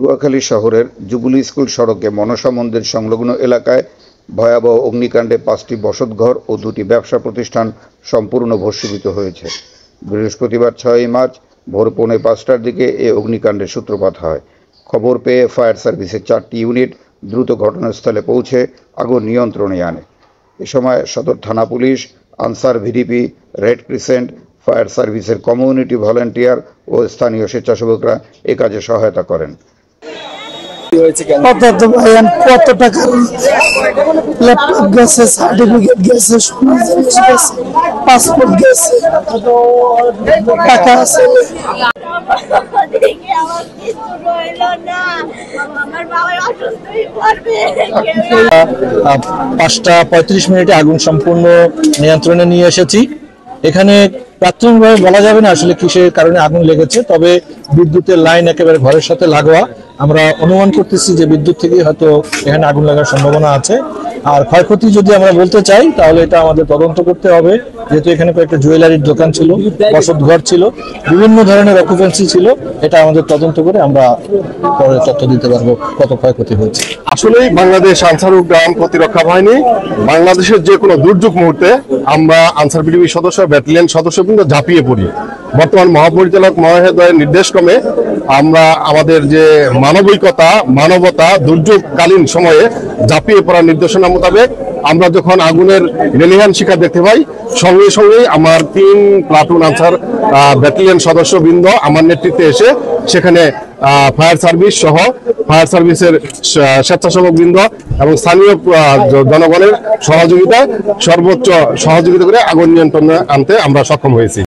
পটুয়াখালী শহরের jubilee school সড়কে মনসা মন্দির সংলগ্ন এলাকায় ভয়াবহ অগ্নিকাণ্ডে 5টি বসতঘর ও 2টি ব্যবসা প্রতিষ্ঠান সম্পূর্ণ ভস্মীভূত হয়েছে। বৃহস্পতিবার 6 মার্চ ভোর 4:45টার দিকে এই অগ্নিকাণ্ডের সূত্রপাত হয়। খবর পেয়ে ফায়ার সার্ভিসের 4টি ইউনিট দ্রুত ঘটনাস্থলে পৌঁছে আগুন নিয়ন্ত্রণে আনে। এ সময় সদর থানা police, answer VDP, red crescent, fire সার্ভিসের কমিউনিটি ভলান্টিয়ার ও স্থানীয় স্বেচ্ছাসেবকরা এ কাজে সহায়তা করেন। কত টাকা ল্যাপটপ গেছে, সার্টিফিকেট গেছে, সোনার জিনিস গেছে, পাসপোর্ট গেছে, টাকা আছে। 5:35 আগুন সম্পূর্ণ নিয়ন্ত্রণে নিয়ে এসেছি। এখানে প্রাথমিকভাবে বলা যাবে না আসলে কিসের কারণে আগুন লেগেছে, তবে বিদ্যুতের লাইন একেবারে ঘরের সাথে লাগোয়া। আমরা অনুমান করতেছি যে বিদ্যুৎ থেকে হয়তো এখানে আগুন লাগার সম্ভাবনা আছে। আর ক্ষয়ক্ষতি যদি আমরা বলতে চাই তাহলে এটা আমাদের তদন্ত করতে হবে, যেহেতু এখানে কয়েকটা জুয়েলারির দোকান ছিল, বসতঘর ছিল, বিভিন্ন ধরনের অকুপেন্সি ছিল। এটা আমাদের তদন্ত করে আমরা পরে তথ্য দিতে পারবো কত ক্ষয়ক্ষতি হয়েছে। আসলেই বাংলাদেশ আনসার ও গ্রাম প্রতিরক্ষা বাহিনী বাংলাদেশের যে কোনো দুর্যোগ মুহূর্তে আমরা আনসার বিডিবি সদস্য, ব্যাটালিয়ন সদস্যবৃন্দ ঝাঁপিয়ে পড়ি। বর্তমান মহাপরিচালক মহোদয়ের নির্দেশক্রমে আমরা আমাদের যে মানবতা দুর্যোগকালীন সময়ে ঝাঁপিয়ে পড়ার নির্দেশনা মোতাবেক আমরা যখন আগুনের লেলিহান শিখা দেখতে পাই, সঙ্গে সঙ্গেই আমার 3 প্লাটুন আনসার ব্যাটালিয়ন সদস্যবৃন্দ আমার নেতৃত্বে এসে সেখানে ফায়ার সার্ভিস সহ ফায়ার সার্ভিসের স্বেচ্ছাসেবক বৃন্দ এবং স্থানীয় জনগণের সহযোগিতায় সর্বোচ্চ সহযোগিতা করে আগুন নিয়ন্ত্রণে আনতে আমরা সক্ষম হয়েছি।